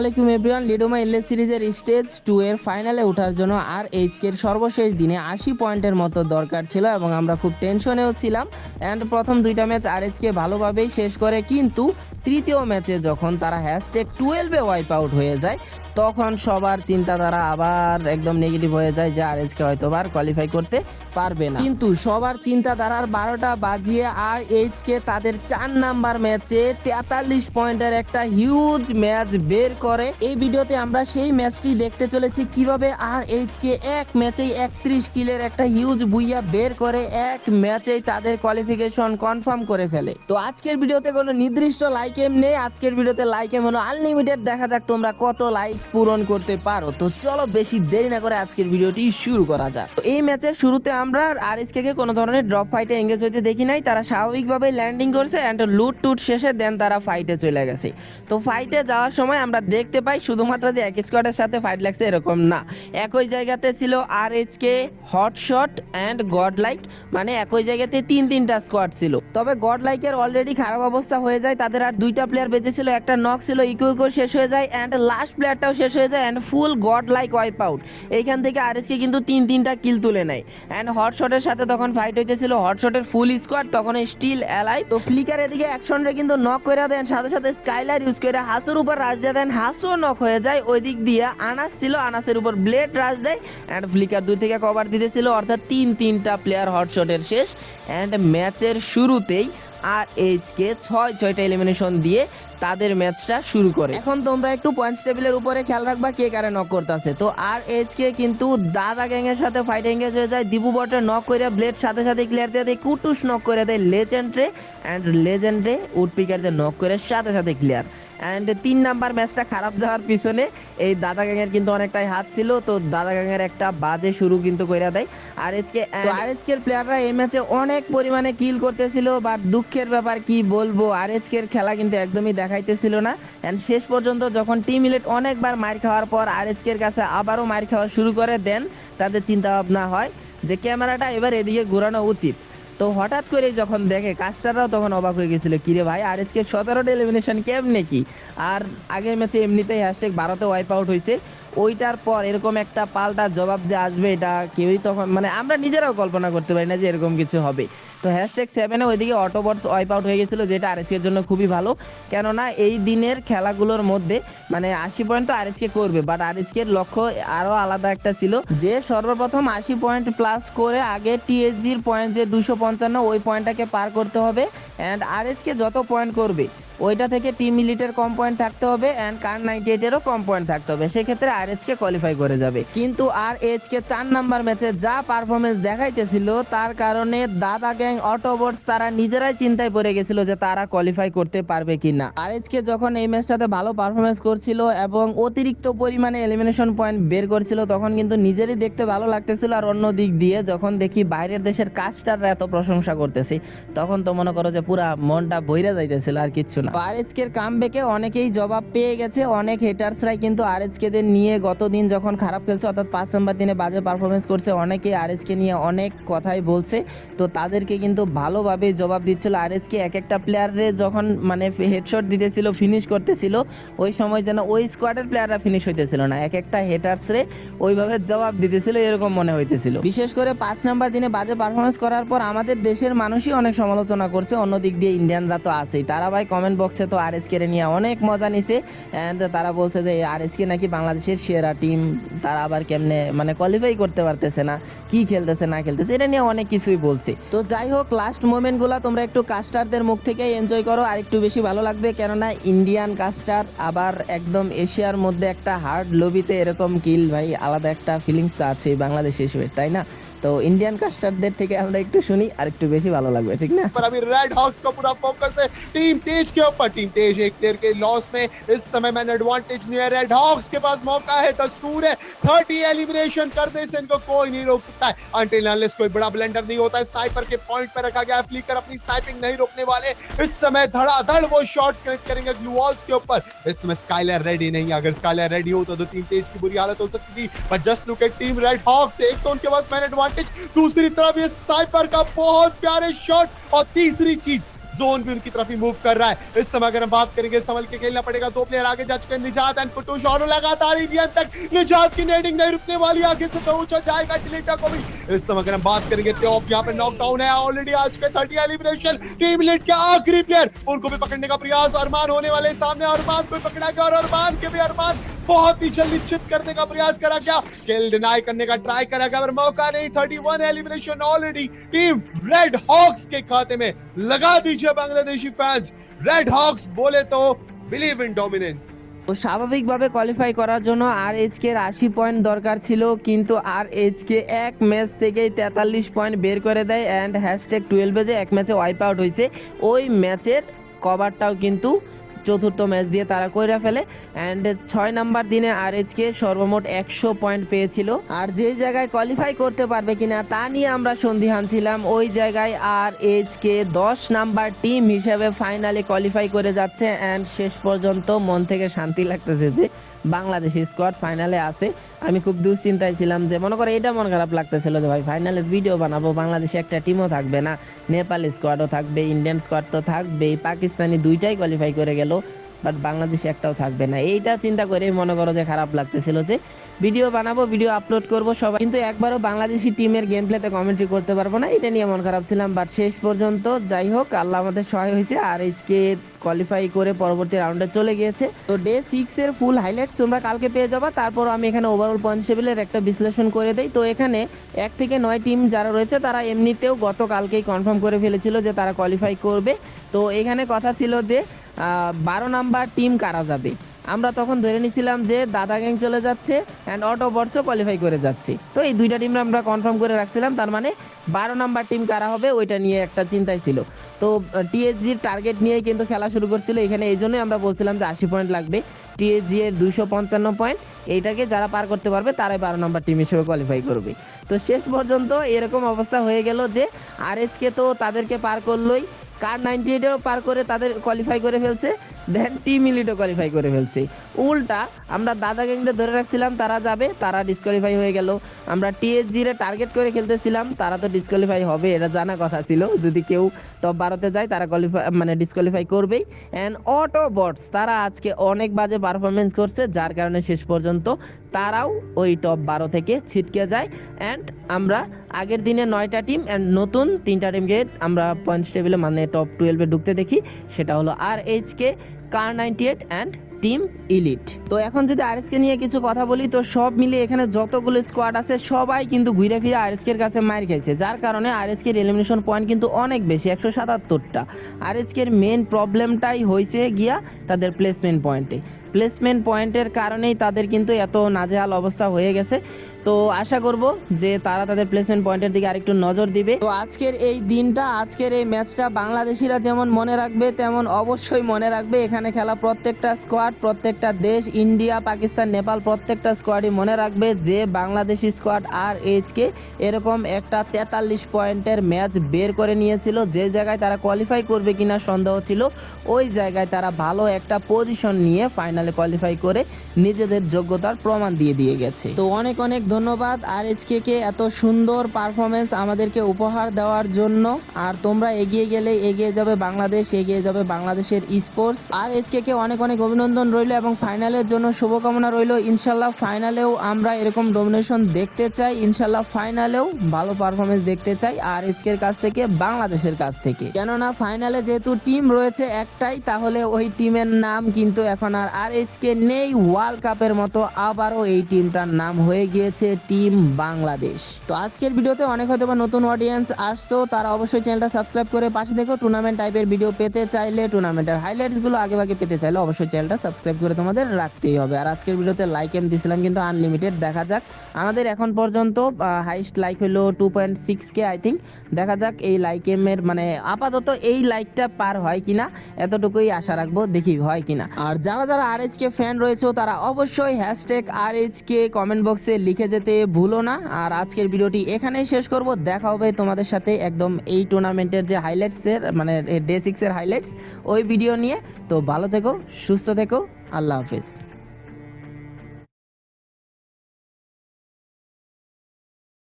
আসসালামু আলাইকুম everyone. লিডোমা LS সিরিজের স্টেজ 2 এর ফাইনালে ওঠার জন্য আরএইচকে এর সর্বশেষ দিনে 80 পয়েন্টের মতো দরকার ছিল এবং আমরা খুব টেনশনেও ছিলাম। এন্ড প্রথম দুইটা ম্যাচ আরএইচকে ভালোভাবেই শেষ করে, কিন্তু তৃতীয় ম্যাচে যখন তারা #12 এ ওয়াইপ আউট হয়ে যায় তখন সবার চিন্তাধারা আবার একদম নেগেটিভ হয়ে যায় যে আরএইচকে হয়তো আর কোয়ালিফাই করতে পারবে না। কিন্তু সবার চিন্তাধারার 12টা বাজিয়ে আরএইচকে তাদের 4 নাম্বার ম্যাচে 43 পয়েন্টের একটা হিউজ ম্যাচ বের করে। এই ভিডিওতে আমরা সেই ম্যাচটি দেখতে চলেছি কিভাবে আরএইচকে এক ম্যাচেই 31 কিলের একটা হিউজ বুইয়া বের করে এক ম্যাচেই তাদের কোয়ালিফিকেশন কনফার্ম করে ফেলে। তো আজকের ভিডিওতে কোনো নির্দিষ্ট লাইক এম নেই, আজকের ভিডিওতে লাইক এম হলো আনলিমিটেড। দেখা যাক তোমরা কত লাইক পূরণ করতে পারো। তো চলো বেশি দেরি না করে আজকের ভিডিওটি শুরু করা যাক। তো এই ম্যাচের শুরুতে আমরা আরএইচকে কে কোনো ধরনের ড্রপ ফাইটে এঙ্গেজ হইতে দেখি নাই। তারা স্বাভাবিকভাবে ল্যান্ডিং করছে এন্ড লুট টুট শেষে দেন তারা ফাইটে চলে গেছে। তো ফাইটে যাওয়ার সময় আমরা দেখতে পাই শুধুমাত্র যে এক স্কোয়াডের সাথে ফাইট লাগছে এরকম না, একই জায়গাতে ছিল আরএইচকে, হটশট এন্ড গডলাইক, মানে একই জায়গাতে তিনটা স্কোয়াড ছিল। তবে গডলাইকের অলরেডি খারাপ অবস্থা হয়ে যায়, তাদের আর দুইটা প্লেয়ার বেঁচে ছিল, একটা নক ছিল, ইকো শেষ হয়ে যায় এন্ড লাস্ট প্লেয়ারটাও শেষ হয়ে যায় এন্ড ফুল গডলাইক ওয়াইপ আউট। এইখান থেকে আরএইচকে কিন্তু তিনটা কিল তুলে নেয় এন্ড হটশটের সাথে তখন ফাইট হইতেছিল, হটশটের ফুল স্কোয়াড তখন স্টিল অ্যালাইভ। তো ফ্লিকার এদিকে অ্যাকশনরে কিন্তু নক করে দেন, সাথে সাথে স্কাইলার ইউজ করে হাসুর উপর রাজ দিয়ে দেন, হাসও নক হয়ে যায়। ওই দিক দিয়ে আনাস ছিল, আনাসের উপর ব্লেড রাজ দেয় এন্ড ফ্লিকার দুই থেকে কভার দিতেছিল, অর্থাৎ তিনটা প্লেয়ার হটশটের শেষ এন্ড ম্যাচের শুরুতেই আরএইচকে 6টা এলিমিনেশন দিয়ে তাদের ম্যাচটা শুরু করে। এখন তোমরা একটু পয়েন্টস টেবিলের উপরে খেয়াল রাখবা কে কারে নক করতেছে। তো আরএইচকে কিন্তু দাদা গ্যাং এর সাথে ফাইট এঙ্গেজ হয়ে যায়, দিবু বটে নক করে ব্লেড সাথে সাথে ক্লিয়ার দিয়ে দেয়, কুটুস নক করে দেয় লেজেন্ডরে এন্ড লেজেন্ডরে উডপিকার দিয়ে নক করে সাথে সাথে ক্লিয়ার। এন্ড 3 নাম্বার ম্যাচটা খারাপ যাওয়ার পিছনে এই দাদা গ্যাং এর কিন্তু অনেকটাই হাত ছিল। তো দাদা গ্যাং এর একটা বাজে শুরু কিন্তু কইরা দেয় আরএইচকে। তো আরএইচকে এর প্লেয়াররা এই ম্যাচে অনেক পরিমাণে কিল করতেছিল, বাট দুঃখের ব্যাপার কি বলবো, আরএইচকে এর খেলা কিন্তু একদমই দেখাইতেছিল না। এন্ড শেষ পর্যন্ত যখন টিম ইলিট অনেকবার মার খাওয়ার পর আরএইচকে এর কাছে আবারও মার খাওয়া শুরু করে দেন, তাদের চিন্তা ভাবনা হয় যে ক্যামেরাটা এবার এদিকে ঘোরানো উচিত। তো হঠাৎ করে যখন দেখে কাস্টাররাও তখন অবাক হয়ে গেছিল, কিরে ভাই আরএইচকে 17টা এলিমিনেশন কেমনে কি। আর আগের ম্যাচে এমনিতেই #12তে ওয়াইপ আউট হয়েছে, ওইটার পর এরকম একটা পাল্টা জবাব যে আসবে এটা কেউই তখন মানে আমরা নিজেরাও কল্পনা করতে পারি না যে এরকম কিছু হবে। তো #7-এ ওইদিকে অটোবটস ওয়াইপ আউট হয়ে গেছিল, যেটা আরএইচকে এর জন্য খুবই ভালো, কেননা এই দিনের খেলাগুলোর মধ্যে মানে 80 পয়েন্ট তো আরএইচকে করবে, বাট আরএইচকে এর লক্ষ্য আরো আলাদা একটা ছিল যে সর্বপ্রথম 80 পয়েন্ট প্লাস করে আগে টিএসজির পয়েন্ট যে 255 ওই পয়েন্টটাকে পার করতে হবে এন্ড আরএইচকে যত পয়েন্ট করবে ওইটা থেকে টিম মিলিটের কম পয়েন্ট থাকতে হবে এন্ড কার 98 এরও কম পয়েন্ট থাকতে হবে, সেক্ষেত্রে আরএইচকে কোয়ালিফাই করে যাবে। কিন্তু আরএইচকে 4 নাম্বার ম্যাচে যা পারফরমেন্স দেখাইতেছিল তার কারণে দাদা গ্যাং, অটোবটস তারা নিজেরাই চিন্তায় পড়ে গেছিল যে তারা কোয়ালিফাই করতে পারবে কিনা। আরএইচকে যখন এই ম্যাচটাতে ভালো পারফরমেন্স করছিল এবং অতিরিক্ত পরিমাণে এলিমিনেশন পয়েন্ট বের করছিল তখন কিন্তু নিজেরই দেখতে ভালো লাগতেছিল। আর অন্য দিক দিয়ে যখন দেখি বাইরের দেশের কাস্টাররা এত প্রশংসা করতেছে তখন তো মনে করো যে পুরা মনটা বইরা যাইতেছিল আর কিচ্ছু না। আরএইচকে এর কামব্যাকে অনেকেই জবাব পেয়ে গেছে, অনেক হেটার্সরাই কিন্তু আরএইচকে দের নিয়ে গতদিন যখন খারাপ খেলছে অর্থাৎ 5 নাম্বার দিনে বাজে পারফরমেন্স করছে অনেকেই আরএইচকে নিয়ে অনেক কথাই বলছে। তো তাদেরকে কিন্তু ভালোভাবে জবাব দিচ্ছিল আরএইচকে। এক একটা প্লেয়ারে যখন মানে হেডশট দিতেছিল, ফিনিশ করতেছিল, ওই সময় যেন ওই স্কোয়াডের প্লেয়াররা ফিনিশ হইতেছিল না, এক একটা হেটার্সরে ওইভাবে জবাব দিতেছিল এরকম মনে হইতেছিল। বিশেষ করে 5 নাম্বার দিনে বাজে পারফরমেন্স করার পর আমাদের দেশের মানুষই অনেক সমালোচনা করছে, অন্য দিক দিয়ে ইন্ডিয়ানরা তো আছেই, তারা ভাই কমেন্ট বক্সে তো আরএইচকে নিয়ে অনেক মজা নিছে এন্ড তারা বলছে যে আরএইচকে নাকি বাংলাদেশের সেরা টিম, তারা আবার কেমনে মানে কোয়ালিফাই করতে পারতেছে না, কি খেলতেছে না খেলতেছে, এটা নিয়ে অনেক কিছুই বলছে। তো যাই হোক, লাস্ট মোমেন্টগুলো তোমরা একটু কাস্টারদের মুখ থেকে এনজয় করো, আর একটু বেশি ভালো লাগবে, কেননা ইন্ডিয়ান কাস্টার আবার একদম এশিয়ার মধ্যে একটা হার্ড লবিতে এরকম কিল, ভাই আলাদা একটা ফিলিংস তো আছে বাংলাদেশ হিসেবে, তাই না? তো इंडियन कास्टरদের থেকে আমরা একটু শুনি আর একটু বেশি ভালো লাগবে, ঠিক না? पर अभी रेड हॉक्स का पूरा फोकस है टीम तेज के ऊपर। टीम तेज एक प्लेयर के लॉस में इस समय मैन एडवांटेज नहीं है, रेड हॉक्स के पास मौका है, दस्तूर है, 30 एलिमिनेशन कर दे इसे, इनको कोई नहीं रोक सकता है अंटिल अनलेस कोई बड़ा ब्लेंडर नहीं होता है। स्नाइपर के पॉइंट पर रखा गया है, फ्लिकर अपनी स्नाइपिंग नहीं रोकने वाले, इस समय धड़ाधड़ वो शॉट्स कनेक्ट करेंगे ग्लू वॉल्स के ऊपर। इस समय स्काइलर रेडी नहीं है, अगर स्काइलर रेडी हो तो टीम तेज की बुरी हालत हो सकती थी, पर just look at team red hawks, एक तो उनके पास मैन एडवांटेज, दूसरी तरफ ये स्नाइपर का बहुत प्यारे शॉट, और तीसरी चीज जोन भी उनकी तरफ ही मूव कर रहा है। इस समय अगर हम बात करेंगे, संभल के खेलना पड़ेगा, 2 प्लेयर आगे जा चुके हैं, निजात एंड कुटुश, और लगातार ही तक निजात की नेडिंग नहीं रुकने वाली, आगे से तो ऊंचा जाएगा डिलीटा को भी। इस समय अगर हम बात करेंगे, टॉप यहाँ पे नॉकडाउन है ऑलरेडी, आज के 30 एलिमिनेशन, टीम लीड के आखिरी प्लेयर, उनको भी पकड़ने का प्रयास, अरमान होने वाले सामने, अरमान को पकड़ा गया और अरमान के भी अरमान बहुत ही जल्दी चित करने का प्रयास करा गया, किल डिनाई करने का ट्राई करा गया, पर मौका नहीं। 31 elimination already team red hawks के खाते में। लगा दीजिए बांग्लादेशी फैंस, रेड हॉक्स बोले तो बिलीव इन डोमिनेंस। তো স্বাভাবিকভাবে কোয়ালিফাই করার জন্য আরএইচকে এর 80 পয়েন্ট দরকার ছিল, কিন্তু আরএইচকে এক ম্যাচ থেকেই 43 পয়েন্ট বের করে দেয় অ্যান্ড #12 যে এক ম্যাচে ওয়াইপ আউট হয়েছে, ওই ম্যাচের কভারটাও কিন্তু চতুর্থ ম্যাচ দিয়ে তারা কইরা ফেলে অ্যান্ড 6 নাম্বার দিনে আরএইচকে সর্বমোট 100 পয়েন্ট পেয়েছিল। আর যেই জায়গায় কোয়ালিফাই করতে পারবে কিনা তা নিয়ে আমরা সন্দিহান ছিলাম, ওই জায়গায় আরএইচকে 10 নাম্বার টিম হিসেবে ফাইনালে কোয়ালিফাই করে যাচ্ছে অ্যান্ড শেষ পর্যন্ত মন থেকে শান্তি লাগতেছে যে বাংলাদেশ স্কোয়াড ফাইনালে আছে। আমি খুব দুশ্চিন্তায় ছিলাম যে মনে করে এটা মন খারাপ লাগতেছিল যে ভাই ফাইনালের ভিডিও বানাবো, বাংলাদেশে একটা টিমও থাকবে না, নেপাল স্কোয়াডও থাকবে, ইন্ডিয়ান স্কোয়াড তো থাকবেই, পাকিস্তানি দুইটাই কোয়ালিফাই করে গেল, বাট বাংলাদেশে একটাও থাকবে না। এইটা চিন্তা করে মনে করো যে খারাপ লাগতেছিল যে ভিডিও বানাবো, ভিডিও আপলোড করব সবাই, কিন্তু একবারও বাংলাদেশি টিমের গেম প্লেতে কমেন্ট্রি করতে পারবো না, এটা নিয়ে মন খারাপ ছিলাম। বাট শেষ পর্যন্ত যাই হোক আল্লাহ আমাদের সহায় হয়েছে, আর এইচকে কোয়ালিফাই করে পরবর্তী রাউন্ডে চলে গিয়েছে। তো ডে 6 এর ফুল হাইলাইটস তোমরা কালকে পেয়ে যাবা। তারপর আমি এখানে ওভারঅল পয়েন্ট টেবিলের একটা বিশ্লেষণ করে দেই। তো এখানে 1 থেকে 9 টিম যারা রয়েছে তারা এমনিতেও গতকালকেই কনফার্ম করে ফেলেছিল যে তারা কোয়ালিফাই করবে। তো এখানে কথা ছিল যে 12 নাম্বার টিম কারা যাবে, আমরা তখন ধরে নিছিলাম যে দাদা গ্যাং চলে যাচ্ছে অ্যান্ড অটো বটসও কোয়ালিফাই করে যাচ্ছে। তো এই দুইটা টিম আমরা কনফার্ম করে রাখছিলাম, তার মানে 12 নাম্বার টিম কারা হবে ওইটা নিয়ে একটা চিন্তাই ছিল। তো টিএসজির টার্গেট নিয়েই কিন্তু খেলা শুরু করছিল এখানে, এই জন্যই আমরা বলছিলাম যে 80 পয়েন্ট লাগবে, টিএসজি এর 255 পয়েন্ট, এইটাকে যারা পার করতে পারবে তারাই 12 নাম্বার টিম হিসেবে কোয়ালিফাই করবে। তো শেষ পর্যন্ত এরকম অবস্থা হয়ে গেল যে আরএইচকে তো তাদেরকে পার করলোই, কার 98ও পার করে তাদের কোয়ালিফাই করে ফেলছে, দেন টিম ইলিটও কোয়ালিফাই করে ফেলছে। উল্টা আমরা দাদা গ্যাংদের ধরে রাখছিলাম তারা যাবে, তারা ডিসকোয়ালিফাই হয়ে গেল। আমরা টিএসজি রে টার্গেট করে খেলতেছিলাম, তারা তো ডিসকোয়ালিফাই হবে, এটা জানা কথা ছিল, যদি কেউ টপ 12তে যায় তারা কোয়ালিফাই মানে ডিসকোয়ালিফাই করবেই। অ্যান্ড অটো বটস তারা আজকে অনেক বাজে পারফরমেন্স করছে, যার কারণে শেষ পর্যন্ত তারাও ওই টপ 12 থেকে ছিটকে যায়। অ্যান্ড আমরা আগের দিনে 9টা টিম অ্যান্ড নতুন 3টা টিমকে আমরা পয়েন্টস টেবিলে মানে টপ 12-এ ঢুকতে দেখি, সেটা হলো আরএইচকে, কার 98 অ্যান্ড টিম ইলিট। তো এখন যদি আরএসকে নিয়ে কিছু কথা বলি, তো সব মিলে এখানে যতগুলো স্কোয়াড আছে সবাই কিন্তু ঘুরে ফিরে আরএসকের কাছে মার খাইছে, যার কারণে আরএসকের এলিমিনেশন পয়েন্ট কিন্তু অনেক বেশি, 177টা। আরএসকের মেন প্রবলেমটাই হয়েছে গিয়া তাদের প্লেসমেন্ট পয়েন্টে, প্লেসমেন্ট পয়েন্টের কারণেই তাদের কিন্তু এত নাজেহাল অবস্থা হয়ে গেছে। তো আশা করব যে তারা তাদের প্লেসমেন্ট পয়েন্টের দিকে আরেকটু নজর দিবে। তো আজকের এই দিনটা, আজকের এই ম্যাচটা বাংলাদেশিরা যেমন মনে রাখবে তেমন অবশ্যই মনে রাখবে এখানে খেলা প্রত্যেকটা স্কোয়াড, প্রত্যেকটা দেশ, ইন্ডিয়া, পাকিস্তান, নেপাল, প্রত্যেকটা স্কোয়াডই মনে রাখবে যে বাংলাদেশি স্কোয়াড আরএইচকে এরকম একটা 43 পয়েন্টের ম্যাচ বের করে নিয়েছিল, যে জায়গায় তারা কোয়ালিফাই করবে কিনা সন্দেহ ছিল, ওই জায়গায় তারা ভালো একটা পজিশন নিয়ে ফাইনালে কোয়ালিফাই করে নিজেদের যোগ্যতার প্রমাণ দিয়ে গেছে। তো অনেক অনেক ধন্যবাদ আরএইচকে কে এত সুন্দর পারফরমেন্স আমাদেরকে উপহার দেওয়ার জন্য। আর তোমরা এগিয়ে গেলে এগিয়ে যাবে বাংলাদেশ, এগিয়ে যাবে বাংলাদেশের স্পোর্টস। আরএইচকে কে অনেক অনেক অভিনন্দন রইল এবং ফাইনালের জন্য শুভকামনা রইল। ইনশাল্লাহ ফাইনালেও আমরা এরকম ডমিনেশন দেখতে চাই, ইনশাল্লাহ ফাইনালেও ভালো পারফরমেন্স দেখতে চাই আরএইচকে এর কাছ থেকে, বাংলাদেশের কাছ থেকে। কেননা ফাইনালে যেহেতু টিম রয়েছে একটাই, তাহলে ওই টিমের নাম কিন্তু এখন আর আরএইচকে নেই। ওয়ার্ল্ড কাপের মতো আবারও এই টিমটার নাম হয়ে গিয়েছে টিম বাংলাদেশ। তো আজকের ভিডিওতে অনেক হয়তো বা নতুন অডিয়েন্স আসতো, তারা অবশ্যই চ্যানেলটা সাবস্ক্রাইব করে পাশে দেখো। টুর্নামেন্ট টাইপের ভিডিও পেতে চাইলে, টুর্নামেন্টের হাইলাইটস গুলো আগে ভাগে পেতে চাইলে অবশ্যই চ্যানেলটা সাবস্ক্রাইব করে তোমাদের রাখতেই হবে। আর আজকের ভিডিওতে লাইক এম দিছিলাম কিন্তু আনলিমিটেড, দেখা যাক আমাদের এখন পর্যন্ত হাইস্ট লাইক হলো 2.6k আই থিঙ্ক। দেখা যাক এই লাইক এমের মানে আপাতত এই লাইকটা পার হয় কিনা, এতটুকুই আশা রাখবো, দেখি হয় কিনা। আর যারা যারা আরএইচকে ফ্যান রয়েছে তারা অবশ্যই #আরএইচকে কমেন্ট বক্সে লিখে যেতে ভুলো না। আর আজকের ভিডিওটি এখানেই শেষ করব, দেখা হবে তোমাদের সাথে একদম এই টুর্নামেন্টের যে হাইলাইটস এর মানে ডে 6 এর হাইলাইটস ওই ভিডিও নিয়ে। তো ভালো থেকো, সুস্থ থেকো, আল্লাহ হাফেজ।